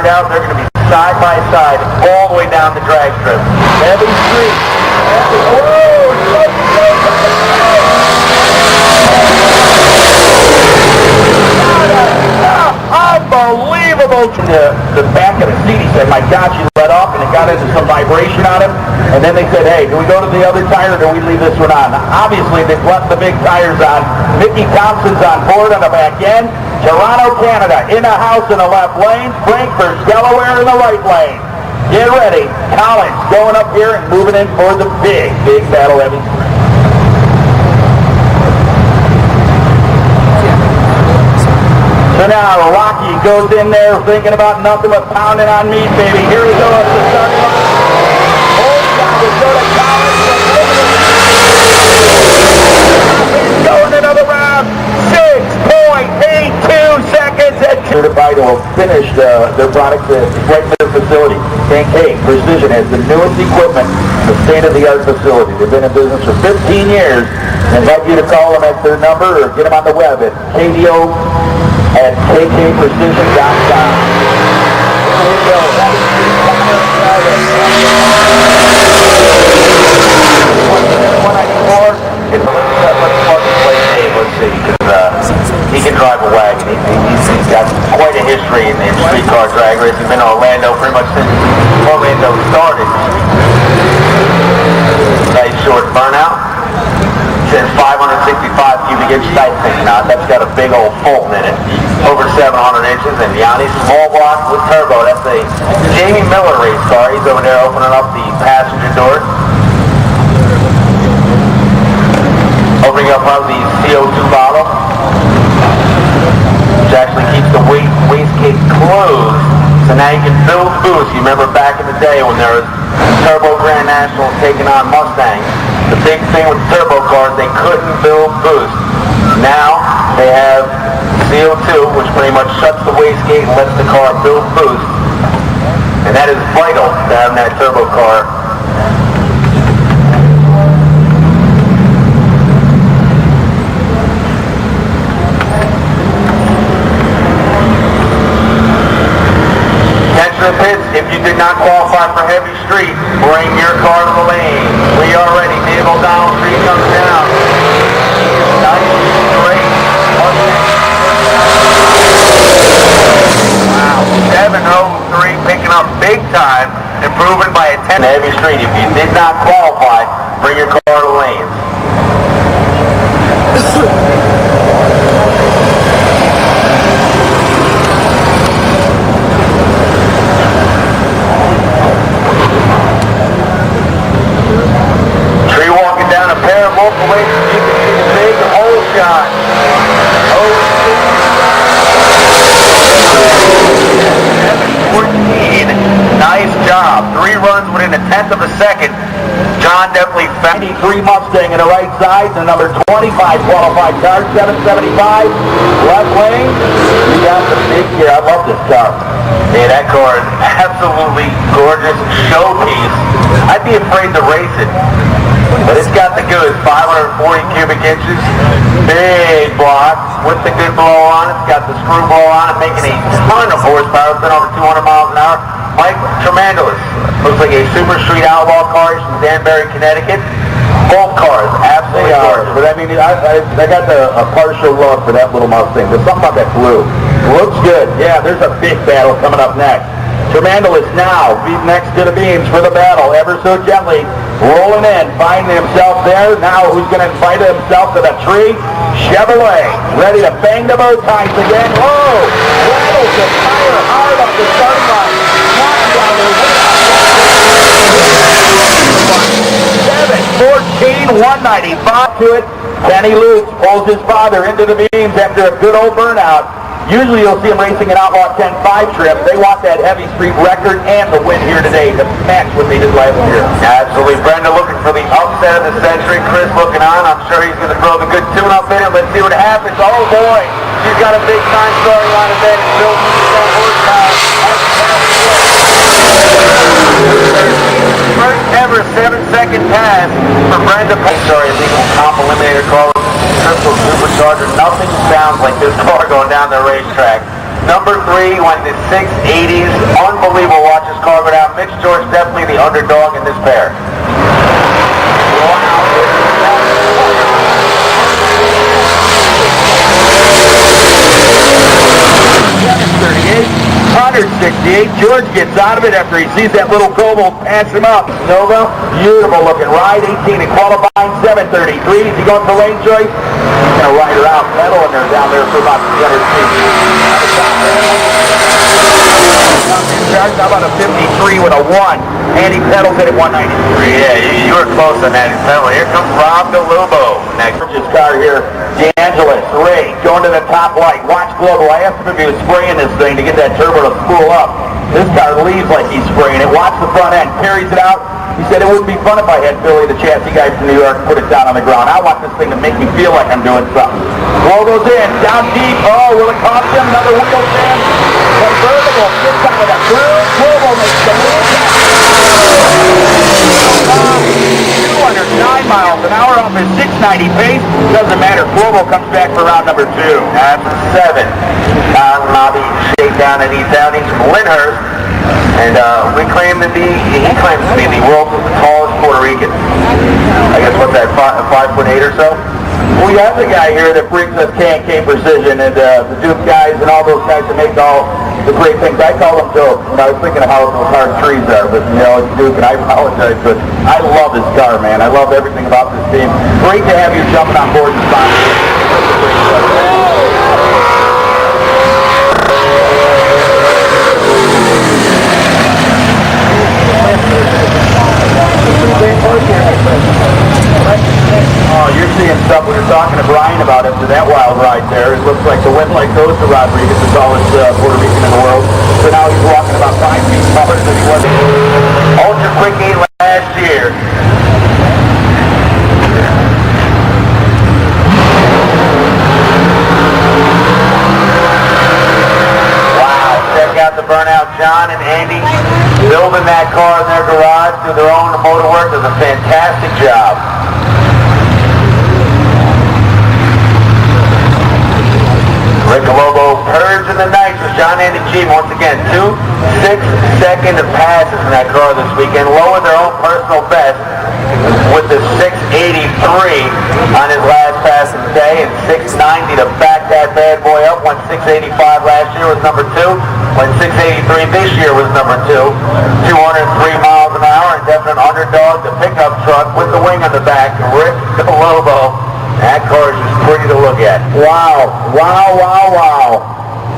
find out they're going to be side by side all the way down the drag strip. Heavy street. Unbelievable. The back of the seat, he said, my God, she let off, and it got into some vibration on him. And then they said, hey, do we go to the other tire, or do we leave this one on? Now, obviously, they've left the big tires on. Mickey Thompson's on board on the back end. Toronto, Canada, in the house in the left lane. Frankfurt, Delaware in the right lane. Get ready. Collins going up here and moving in for the big battle heavy. So now Rocky goes in there thinking about nothing but pounding on meat, baby. Here he goes at the starting line. Old shot will go to Collins. He's going another round. 6.82 seconds. Certified to finish their products right in their facility. K Precision has the newest equipment, the state-of-the-art facility. They've been in business for 15 years. I invite you to call them at their number or get them on the web at kkprecision.com. Here we go. Let's see, because he can drive a wagon. He's got quite a history in street car drag racing. He's been in Orlando pretty much since Orlando started. Nice short burnout. Says 565 cubic inch sight picking out. That's got a big old Fulton in it. Over 700 inches. And Yanni's small block with turbo. That's a Jamie Miller race car. He's over there opening up the passenger door. Opening up the CO2 bottle, which actually keeps the wastegate closed. So now you can build boost. You remember back in the day when there was Turbo Grand Nationals taking on Mustang. The big thing with turbo cars, they couldn't build boost. Now they have CO2, which pretty much shuts the wastegate and lets the car build boost. And that is vital to having that turbo car. Pits, if you did not qualify for heavy street, bring your car to the lane. We are ready. Dave O'Donnell Street comes down. Nice, great. Wow, 703 picking up big time, improving by a 10 heavy street. If you did not qualify, bring your car to the lanes. Of a second. John definitely 93 Mustang in the right side, the number 25 qualified car, 775 left lane. We got the big here. I love this car. Hey, that car is absolutely gorgeous showpiece. I'd be afraid to race it, but it's got the goods. 540 cubic inches, big block with the good blow on it. It's got the screw blow on it, making a ton of horsepower. It's been over 200 miles an hour. Mike Tremendous. Looks like a Super Street Outlaw car from Danbury, Connecticut. Both cars, absolutely gorgeous. But I mean, I got a partial love for that little Mustang. There's something about that blue. Looks good. Yeah, there's a big battle coming up next. Tremendous now, next to the beams for the battle, ever so gently, rolling in, finding himself there. Now who's going to invite himself to the tree? Chevrolet, ready to bang the bow ties again. Whoa! Rattles the tire hard up the starting line. 714, 195 to it. Kenny Lutz pulls his father into the beams after a good old burnout. Usually you'll see him racing an Outlaw 10-5 trip. They want that heavy street record and the win here today to match what they did last year. Absolutely. Brenda looking for the upset of the century. Chris looking on. I'm sure he's going to throw the good tune-up in it. Let's see what happens. Oh boy, she's got a big time starting line of that. It's built first ever 7-second pass for Brenda. Sorry, illegal comp eliminator call. Crystal supercharger. Nothing sounds like this car going down the racetrack. Number 3 went to 680s. Unbelievable. Watch this car go down. Mitch George definitely the underdog in this pair. Wow. 168. George gets out of it after he sees that little Cobalt pass him up. Nova, beautiful looking ride. 18 in qualifying, 733. Is he going for lane choice? He's going to ride her out, pedaling her down there for about 300 feet. How about a 53 with a 1? And he pedals it at 193. Yeah, you were close on that. He's pedaling. Here comes Rob DeLubo. Next. His car here. DeAngelis, Ray, going to the top light. Watch Global. I asked him if he was spraying this thing to get that turbo to spool up. This car leaves like he's spraying it. Watch the front end. Carries it out. He said it wouldn't be fun if I had Billy, the chassis guy from New York, put it down on the ground. I want this thing to make me feel like I'm doing something. Blow goes in. Down deep. Oh, will it cost him? Another wheel stand. Convertible. Gets out of that. Global makes the move. 209 miles an hour off his 690 pace. Doesn't matter. Global comes back for round number 2. That's 7. Bobby Shakedown E-Town. He's from Lyndhurst. And he claims to be the world's tallest Puerto Rican. I guess what's that, 5'8" or so? We have the guy here that brings us K&K Precision and the Duke guys and all those guys that make all the great things. I call them Duke. And I was thinking of how those hard trees are, but you know, it's Duke, and I apologize, but I love this car, man. I love everything about this team. Great to have you jumping on board and sponsoring. Oh, you're seeing stuff we were talking to Brian about after that wild ride there. It looks like the wind like goes to Rodriguez, the tallest Puerto Rican in the world. So now he's walking about 5 feet taller than he was. Ultra quick 8 last year. Wow, check out the burnout. John and Andy building that car in their garage, do their own motor work, does a fantastic job. Rick Lobo purging the nights with John Andy G. Once again, 2 6-second passes in that car this weekend. Lowered their own personal best with the 683 on his last pass of the day, and 690 to back that bad boy up. When 685 last year was number 2, when 683 this year was number 2. 203 miles an hour, and definite underdog, the pickup truck with the wing on the back, Rick Lobo. That car is just pretty to look at. Wow, wow, wow, wow.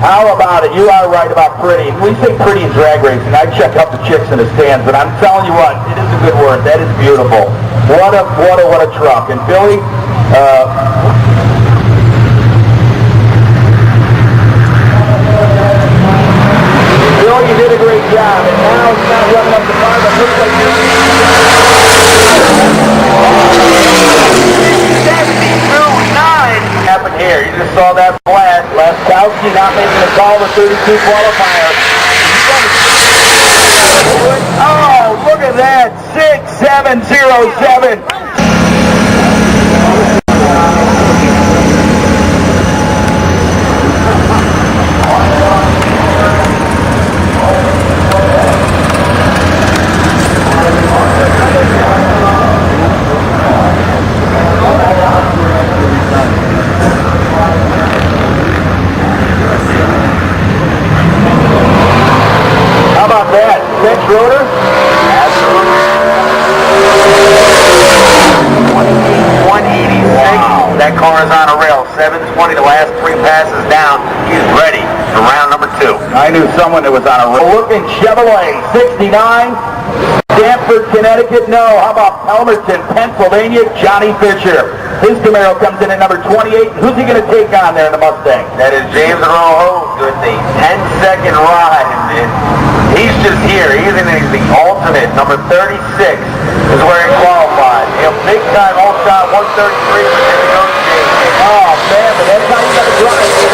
How about it? You are right about pretty. We say pretty in drag racing. I check out the chicks in the stands, but I'm telling you what, it is a good word. That is beautiful. What a truck. And Billy, Bill, you did a great job. And now it's not running up the bar, but looks like you're happened here. You just saw that flash. Laskowski not making a call to 32 qualifier. Oh, look at that. 6-7-0-7. Rotor? Absolutely. 186. Wow. That car is on a rail. 720, the last 3 passes down. He's ready for round number 2. I knew someone that was on a rail. Looking Chevrolet, 69. Stamford, Connecticut, no. How about Palmerton, Pennsylvania, Johnny Fisher. His Camaro comes in at number 28. Who's he going to take on there in the Mustang? That is James Rojo with the 10-second ride. And he's just here. He's in the ultimate. Number 36 is where he qualified. A big time all shot 133 for him to go to James. Oh, man, but that's how you got to drive.